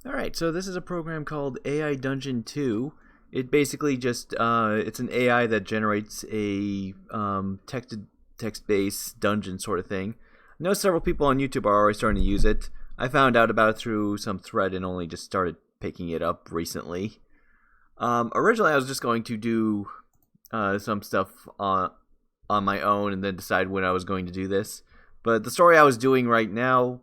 Alright, so this is a program called AI Dungeon 2. It basically just, it's an AI that generates a text-based dungeon sort of thing. I know several people on YouTube are already starting to use it. I found out about it through some thread and only just started picking it up recently. Originally I was just going to do some stuff on my own and then decide when I was going to do this. But the story I was doing right now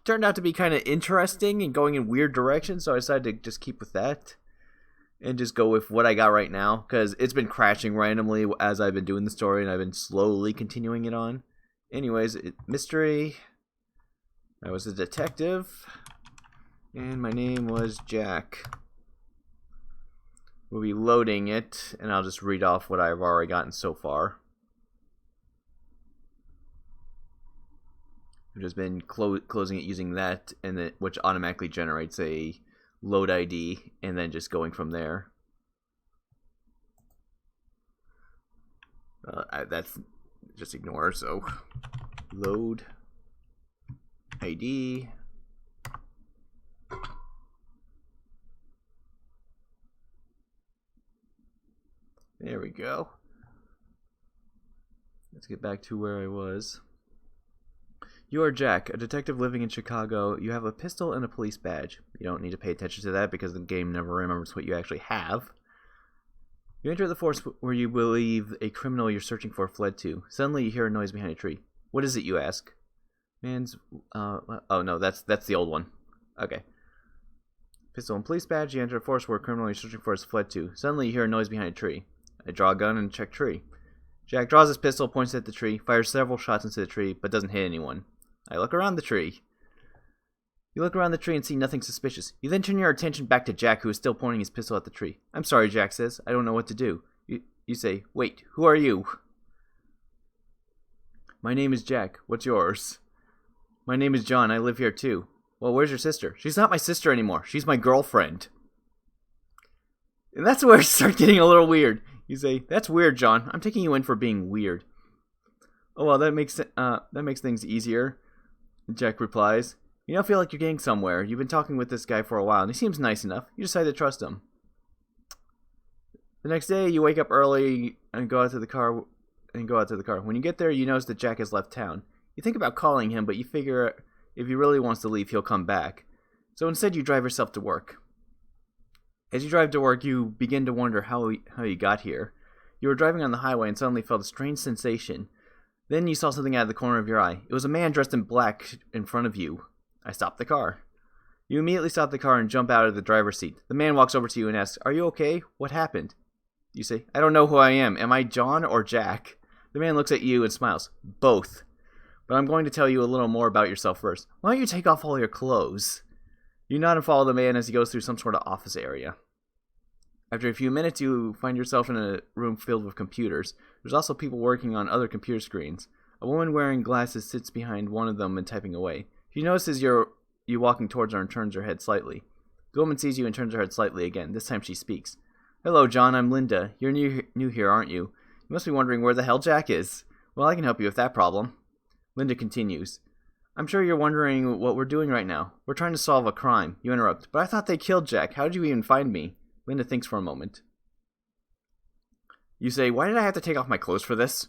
turned out to be kind of interesting and going in weird directions, so I decided to just keep with that and just go with what I got right now, because it's been crashing randomly as I've been doing the story and I've been slowly continuing it on. Anyways, mystery. I was a detective and my name was Jack. We'll be loading it and I'll just read off what I've already gotten so far. I've just been closing it using that, and then which automatically generates a load ID, and then just going from there. That's just ignore. So load ID. There we go. Let's get back to where I was. You are Jack, a detective living in Chicago. You have a pistol and a police badge. You don't need to pay attention to that because the game never remembers what you actually have. You enter the forest where you believe a criminal you're searching for fled to. Suddenly you hear a noise behind a tree. What is it, you ask? Oh no, that's the old one. Okay. Pistol and police badge. You enter a forest where a criminal you're searching for has fled to. Suddenly you hear a noise behind a tree. I draw a gun and check tree. Jack draws his pistol, points it at the tree, fires several shots into the tree, but doesn't hit anyone. I look around the tree. You look around the tree and see nothing suspicious. You then turn your attention back to Jack, who is still pointing his pistol at the tree. I'm sorry, Jack says. I don't know what to do. You say, wait, who are you? My name is Jack. What's yours? My name is John. I live here too. Well, where's your sister? She's not my sister anymore. She's my girlfriend. And that's where it starts getting a little weird. You say, that's weird, John. I'm taking you in for being weird. Oh, well, that makes things easier. Jack replies, you don't feel like you're getting somewhere. You've been talking with this guy for a while, and he seems nice enough. You decide to trust him. The next day, you wake up early and go out to the car. When you get there, you notice that Jack has left town. You think about calling him, but you figure if he really wants to leave, he'll come back. So instead, you drive yourself to work. As you drive to work, you begin to wonder how you got here. You were driving on the highway and suddenly felt a strange sensation. Then you saw something out of the corner of your eye. It was a man dressed in black in front of you. I stopped the car. You immediately stop the car and jump out of the driver's seat. The man walks over to you and asks, are you okay? What happened? You say, I don't know who I am. Am I John or Jack? The man looks at you and smiles. Both. But I'm going to tell you a little more about yourself first. Why don't you take off all your clothes? You nod and follow the man as he goes through some sort of office area. After a few minutes, you find yourself in a room filled with computers. There's also people working on other computer screens. A woman wearing glasses sits behind one of them and typing away. She notices you walking towards her and turns her head slightly. The woman sees you and turns her head slightly again. This time she speaks. Hello, John. I'm Linda. You're new here, aren't you? You must be wondering where the hell Jack is. Well, I can help you with that problem. Linda continues. I'm sure you're wondering what we're doing right now. We're trying to solve a crime. You interrupt. But I thought they killed Jack. How did you even find me? Linda thinks for a moment. You say, why did I have to take off my clothes for this?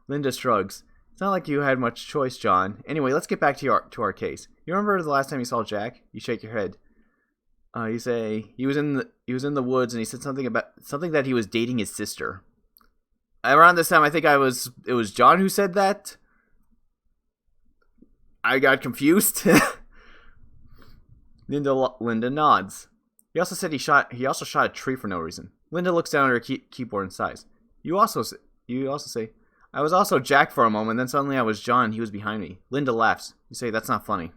Linda shrugs. It's not like you had much choice, John. Anyway, let's get back to our case. You remember the last time you saw Jack? You shake your head. You say he was in the woods and he said something that he was dating his sister. Around this time, I think it was John who said that. I got confused. Linda nods. He also said he also shot a tree for no reason. Linda looks down at her keyboard and sighs. You also say, I was also Jack for a moment, then suddenly I was John and he was behind me. Linda laughs. You say, that's not funny.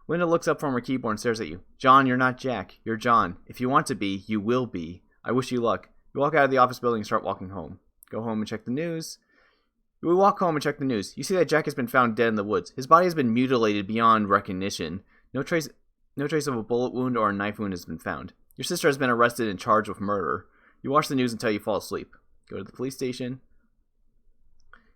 Linda looks up from her keyboard and stares at you. John, you're not Jack. You're John. If you want to be, you will be. I wish you luck. You walk out of the office building and start walking home. Go home and check the news. You walk home and check the news. You see that Jack has been found dead in the woods. His body has been mutilated beyond recognition. No trace of a bullet wound or a knife wound has been found. Your sister has been arrested and charged with murder. You watch the news until you fall asleep. Go to the police station.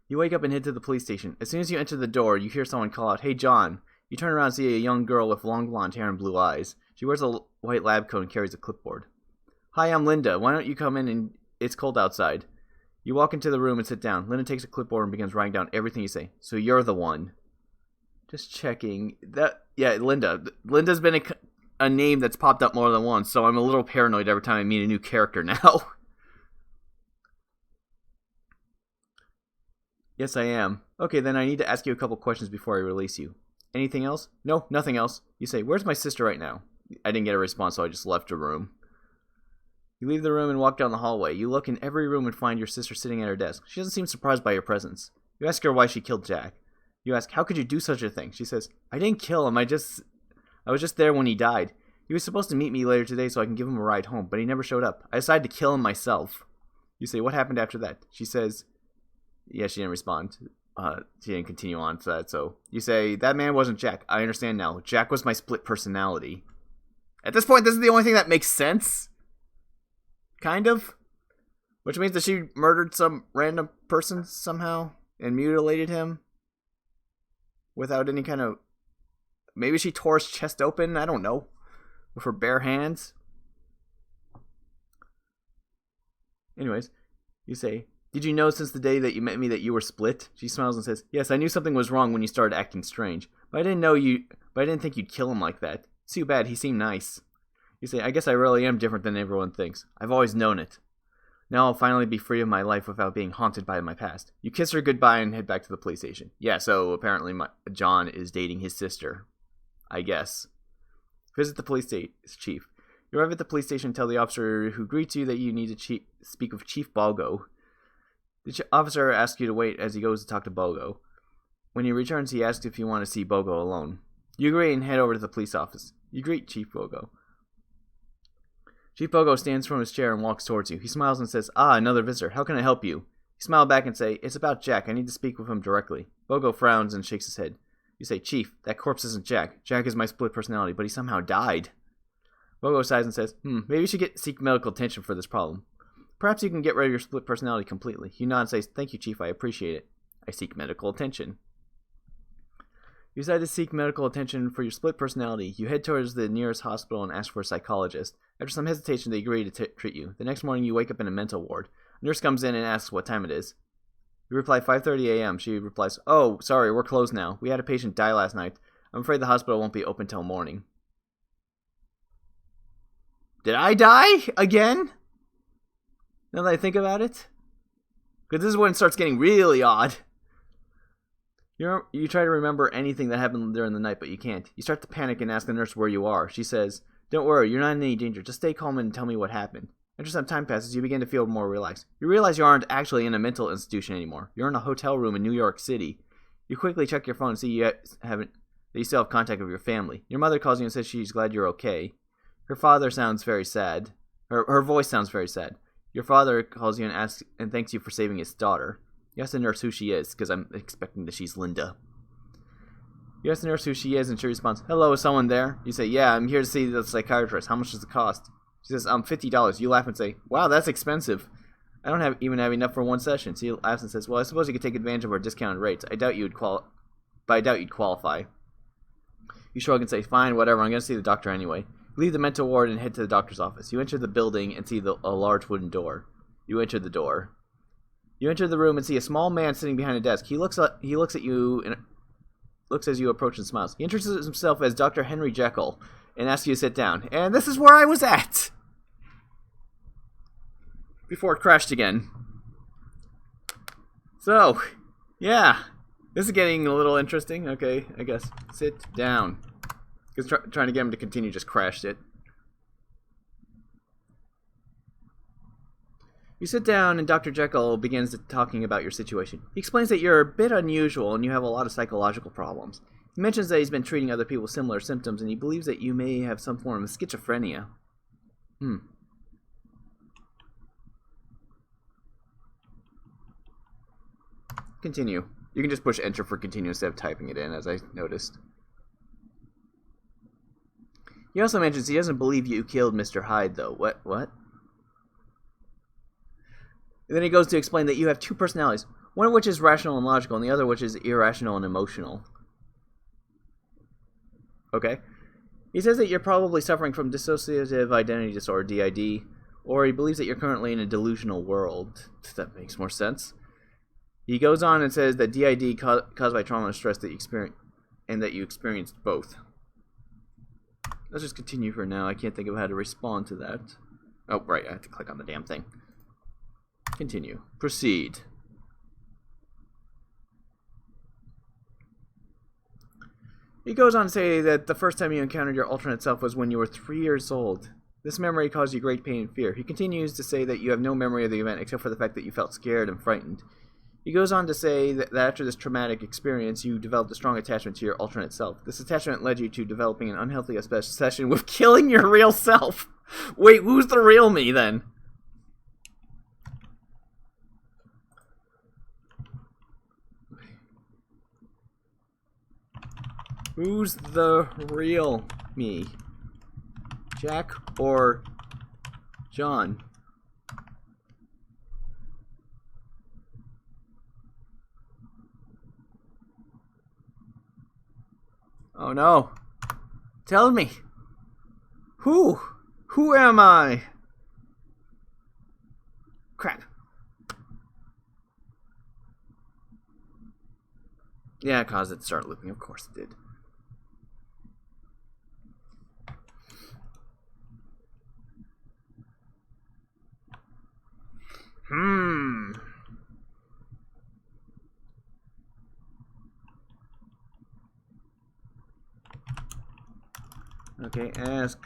You wake up and head to the police station. As soon as you enter the door, you hear someone call out, Hey, John. You turn around and see a young girl with long blonde hair and blue eyes. She wears a white lab coat and carries a clipboard. Hi, I'm Linda. Why don't you come in and it's cold outside. You walk into the room and sit down. Linda takes a clipboard and begins writing down everything you say. So you're the one. Just checking. Yeah, Linda. Linda's been a name that's popped up more than once, so I'm a little paranoid every time I meet a new character now. Yes, I am. Okay, then I need to ask you a couple questions before I release you. Anything else? No, nothing else. You say, where's my sister right now? I didn't get a response, so I just left her room. You leave the room and walk down the hallway. You look in every room and find your sister sitting at her desk. She doesn't seem surprised by your presence. You ask her why she killed Jack. You ask, how could you do such a thing? She says, I didn't kill him. I was just there when he died. He was supposed to meet me later today so I can give him a ride home, but he never showed up. I decided to kill him myself. You say, what happened after that? She says, yeah, she didn't respond. She didn't continue on to that, so you say, that man wasn't Jack. I understand now. Jack was my split personality. At this point, this is the only thing that makes sense. Kind of. Which means that she murdered some random person somehow and mutilated him without any kind of... Maybe she tore his chest open, I don't know, with her bare hands. Anyways, you say, did you know since the day that you met me that you were split? She smiles and says, yes, I knew something was wrong when you started acting strange. But I didn't think you'd kill him like that. It's too bad, he seemed nice. You say, I guess I really am different than everyone thinks. I've always known it. Now I'll finally be free of my life without being haunted by my past. You kiss her goodbye and head back to the police station. Yeah, so apparently John is dating his sister. I guess. Visit the police chief. You arrive at the police station and tell the officer who greets you that you need to speak with Chief Bogo. The officer asks you to wait as he goes to talk to Bogo. When he returns, he asks if you want to see Bogo alone. You agree and head over to the police office. You greet Chief Bogo. Chief Bogo stands from his chair and walks towards you. He smiles and says, ah, another visitor. How can I help you? You smile back and say, it's about Jack. I need to speak with him directly. Bogo frowns and shakes his head. You say, Chief, that corpse isn't Jack. Jack is my split personality, but he somehow died. Bogo sighs and says, maybe you should seek medical attention for this problem. Perhaps you can get rid of your split personality completely. You nod and says, thank you, Chief, I appreciate it. I seek medical attention. You decide to seek medical attention for your split personality. You head towards the nearest hospital and ask for a psychologist. After some hesitation, they agree to treat you. The next morning, you wake up in a mental ward. A nurse comes in and asks what time it is. You reply 5:30 a.m. She replies, oh, sorry, we're closed now. We had a patient die last night. I'm afraid the hospital won't be open till morning. Did I die? Again? Now that I think about it? Because this is when it starts getting really odd. You try to remember anything that happened during the night, but you can't. You start to panic and ask the nurse where you are. She says, don't worry, you're not in any danger. Just stay calm and tell me what happened. After some time passes, you begin to feel more relaxed. You realize you aren't actually in a mental institution anymore. You're in a hotel room in New York City. You quickly check your phone and see that you still have contact with your family. Your mother calls you and says she's glad you're okay. Her father sounds very sad. Her voice sounds very sad. Your father calls you and asks and thanks you for saving his daughter. You ask the nurse who she is, because I'm expecting that she's Linda. You ask the nurse who she is, and she responds, hello, is someone there? You say, yeah, I'm here to see the psychiatrist. How much does it cost? She says, $50. You laugh and say, wow, that's expensive. I don't even have enough for one session. So he laughs and says, well, I suppose you could take advantage of our discounted rates. I doubt you'd qualify. You shrug and say, fine, whatever, I'm going to see the doctor anyway. You leave the mental ward and head to the doctor's office. You enter the building and see a large wooden door. You enter the door. You enter the room and see a small man sitting behind a desk. He looks at you and looks as you approach and smiles. He introduces himself as Dr. Henry Jekyll and asks you to sit down. And this is where I was at before it crashed again. So, yeah, this is getting a little interesting. Okay, I guess sit down. Because trying to get him to continue just crashed it. You sit down and Dr. Jekyll begins talking about your situation. He explains that you're a bit unusual and you have a lot of psychological problems. He mentions that he's been treating other people with similar symptoms and he believes that you may have some form of schizophrenia. Continue. You can just push enter for continue instead of typing it in, as I noticed. He also mentions he doesn't believe you killed Mr. Hyde, though. What? And then he goes to explain that you have two personalities, one of which is rational and logical, and the other which is irrational and emotional. Okay. He says that you're probably suffering from dissociative identity disorder, DID, or he believes that you're currently in a delusional world. That makes more sense. He goes on and says that DID caused by trauma and stress that you experience, and that you experienced both. Let's just continue for now. I can't think of how to respond to that. Oh, right. I have to click on the damn thing. Continue. Proceed. He goes on to say that the first time you encountered your alternate self was when you were 3 years old. This memory caused you great pain and fear. He continues to say that you have no memory of the event except for the fact that you felt scared and frightened. He goes on to say that after this traumatic experience, you developed a strong attachment to your alternate self. This attachment led you to developing an unhealthy obsession with killing your real self. Wait, who's the real me then? Who's the real me? Jack or John? Oh no. Tell me. Who? Who am I? Crap. Yeah, it caused it to start looping. Of course it did. Okay, ask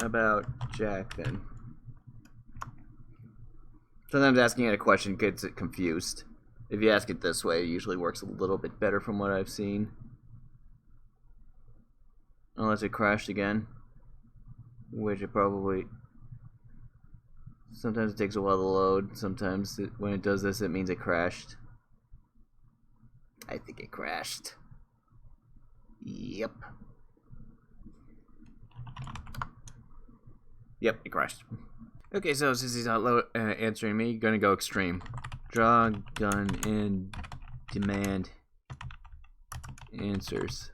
about Jack then. Sometimes asking it a question gets it confused. If you ask it this way, it usually works a little bit better from what I've seen. Unless it crashed again. Which it probably... Sometimes it takes a while to load. Sometimes when it does this, it means it crashed. I think it crashed. Yep. Yep, it crashed. Okay, so since he's not answering me, gonna go extreme. Draw, gun, and demand answers.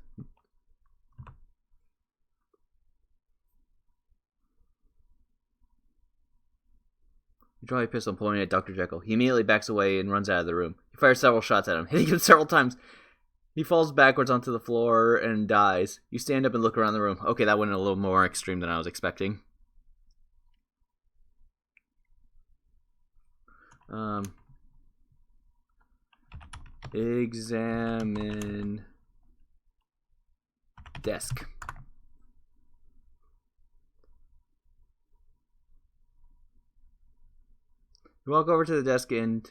You draw a pistol pointing at Dr. Jekyll. He immediately backs away and runs out of the room. You fire several shots at him, hitting him several times. He falls backwards onto the floor and dies. You stand up and look around the room. Okay, that went a little more extreme than I was expecting. Examine desk. You walk over to the desk and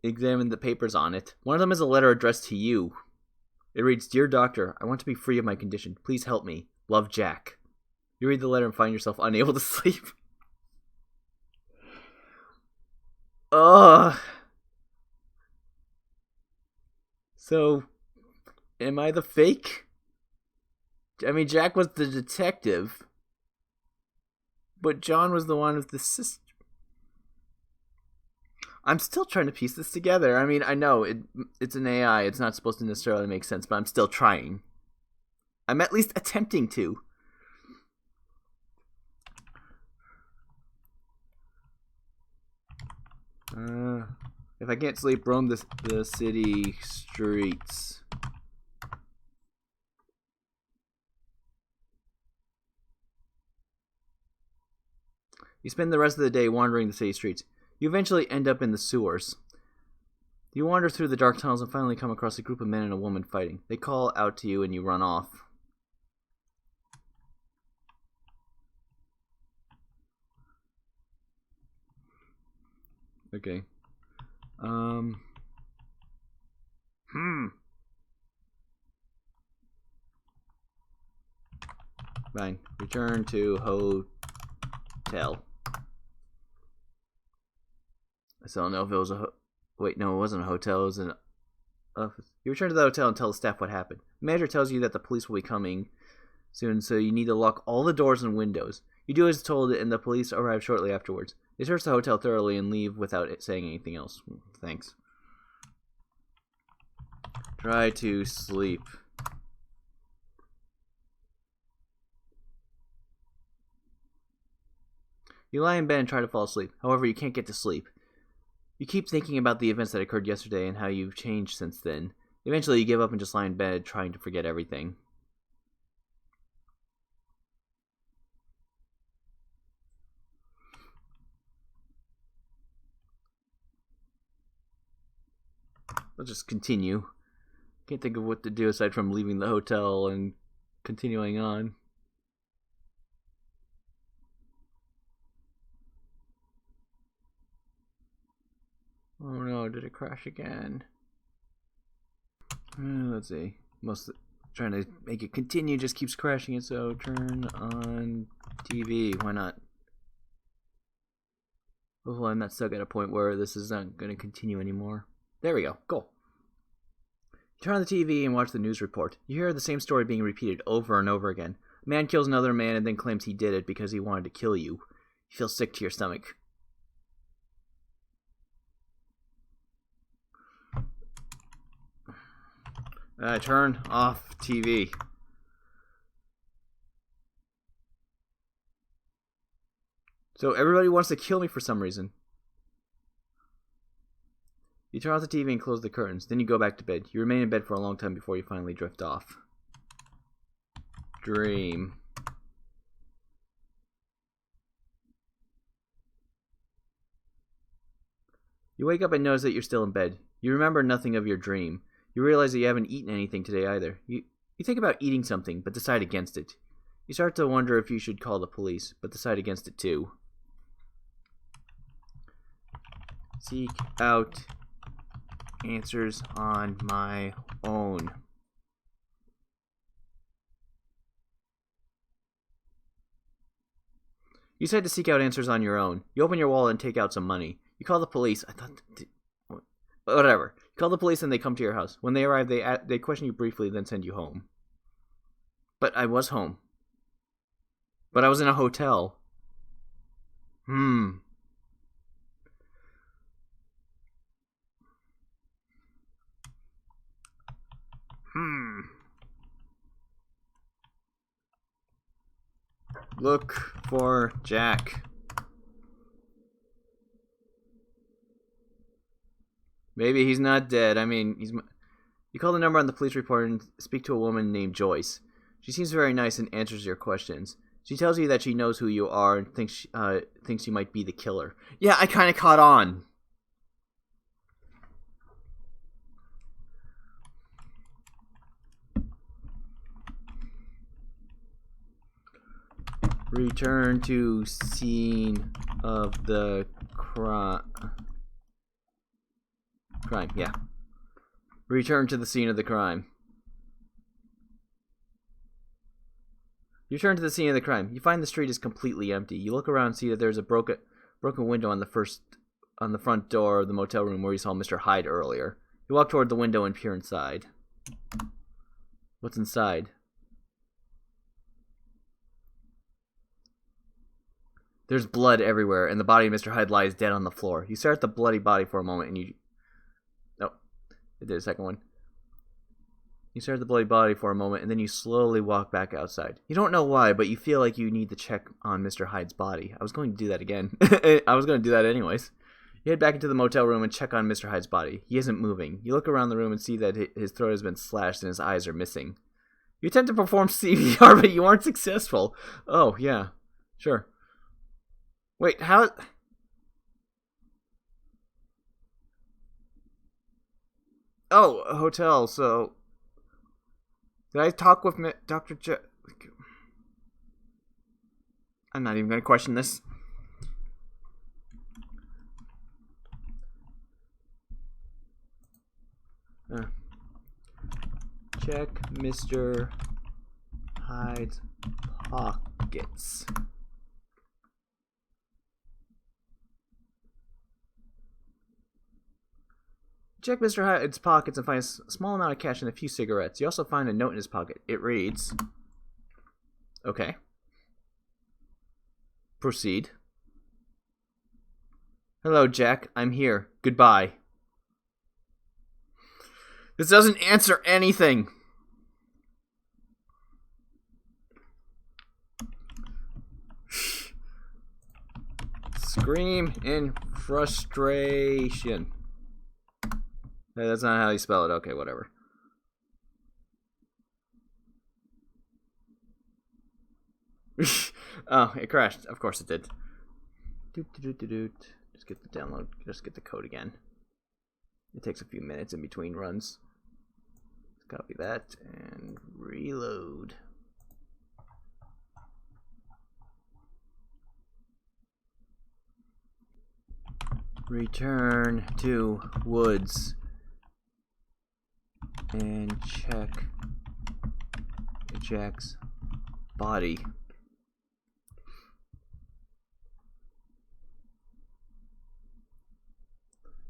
examine the papers on it. One of them is a letter addressed to you. It reads, "Dear Doctor, I want to be free of my condition. Please help me. Love, Jack." You read the letter and find yourself unable to sleep. Ugh. So, am I the fake? I mean, Jack was the detective, but John was the one with the sister. I'm still trying to piece this together. I mean, I know it's an AI. It's not supposed to necessarily make sense, but I'm still trying. I'm at least attempting to. If I can't sleep, roam the city streets. You spend the rest of the day wandering the city streets. You eventually end up in the sewers. You wander through the dark tunnels and finally come across a group of men and a woman fighting. They call out to you and you run off. Okay. Fine. Return to hotel. I still don't know if it was a wait, no, it wasn't a hotel, it was an office. You return to the hotel and tell the staff what happened. The manager tells you that the police will be coming soon, so you need to lock all the doors and windows. You do as told, and the police arrive shortly afterwards. They search the hotel thoroughly and leave without saying anything else. Thanks. Try to sleep. You lie in bed and try to fall asleep. However, you can't get to sleep. You keep thinking about the events that occurred yesterday and how you've changed since then. Eventually, you give up and just lie in bed, trying to forget everything. I'll just continue. Can't think of what to do aside from leaving the hotel and continuing on. Oh no, did it crash again? Let's see. Trying to make it continue just keeps crashing it, so turn on TV. Why not? Hopefully I'm not stuck at a point where this is not going to continue anymore. There we go. Cool. Turn on the TV and watch the news report. You hear the same story being repeated over and over again. A man kills another man and then claims he did it because he wanted to kill you. You feel sick to your stomach. Turn off TV. So everybody wants to kill me for some reason. You turn off the TV and close the curtains. Then you go back to bed. You remain in bed for a long time before you finally drift off. Dream. You wake up and notice that you're still in bed. You remember nothing of your dream. You realize that you haven't eaten anything today either. You think about eating something, but decide against it. You start to wonder if you should call the police, but decide against it too. Seek out answers on my own. You decide to seek out answers on your own. You open your wallet and take out some money. You call the police. Whatever. You call the police and they come to your house. When they arrive, they question you briefly, then send you home. But I was home. But I was in a hotel. Look for Jack. Maybe he's not dead. I mean, You call the number on the police report and speak to a woman named Joyce. She seems very nice and answers your questions. She tells you that she knows who you are and thinks you might be the killer. Yeah, I kind of caught on. Return to scene of the crime, yeah. Return to the scene of the crime. You return to the scene of the crime. You find the street is completely empty. You look around and see that there's a broken window on the front door of the motel room where you saw Mr. Hyde earlier. You walk toward the window and peer inside. What's inside? There's blood everywhere, and the body of Mr. Hyde lies dead on the floor. You stare at the bloody body for a moment, and I did a second one. You stare at the bloody body for a moment, and then you slowly walk back outside. You don't know why, but you feel like you need to check on Mr. Hyde's body. I was going to do that again. I was going to do that anyways. You head back into the motel room and check on Mr. Hyde's body. He isn't moving. You look around the room and see that his throat has been slashed and his eyes are missing. You attempt to perform CPR, but you aren't successful. Oh, yeah. Sure. Wait, how... Oh, a hotel, so... Did I talk with Dr. I'm not even going to question this. Check Mr. Hyde's pockets. Check Mr. Hyde's pockets and find a small amount of cash and a few cigarettes. You also find a note in his pocket. It reads... Okay. Proceed. Hello, Jack. I'm here. Goodbye. This doesn't answer anything. Scream in frustration. Hey, that's not how you spell it. Okay, whatever. Oh, it crashed. Of course it did. Just get the download. Just get the code again. It takes a few minutes in between runs. Let's copy that and reload. Return to Woods and check Jack's body.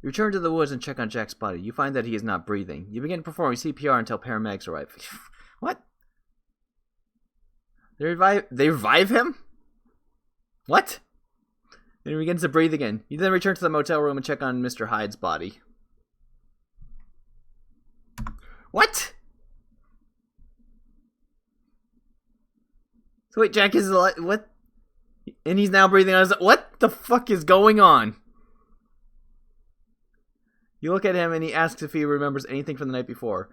You return to the woods and check on Jack's body. You find that he is not breathing. You begin performing CPR until paramedics arrive. What? They revive him? What? And he begins to breathe again. You then return to the motel room and check on Mr. Hyde's body. What? So wait, Jack is alive. What? And he's now breathing on his... What the fuck is going on? You look at him and he asks if he remembers anything from the night before.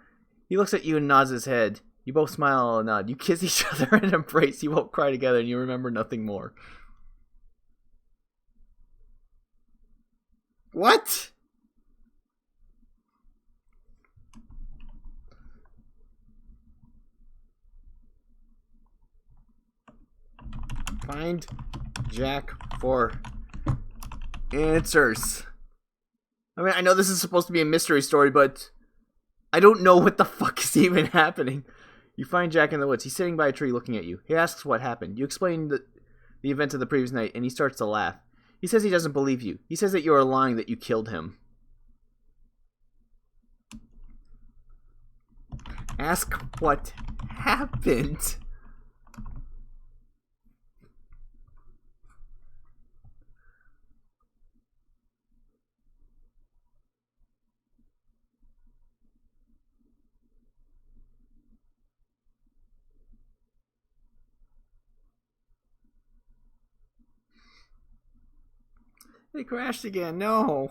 He looks at you and nods his head. You both smile and nod. You kiss each other and embrace. You both cry together and you remember nothing more. What? Find Jack for answers. I mean, I know this is supposed to be a mystery story, but I don't know what the fuck is even happening. You find Jack in the woods. He's sitting by a tree looking at you. He asks what happened. You explain the events of the previous night, and he starts to laugh. He says he doesn't believe you. He says that you are lying, that you killed him. Ask what happened. It crashed again. No.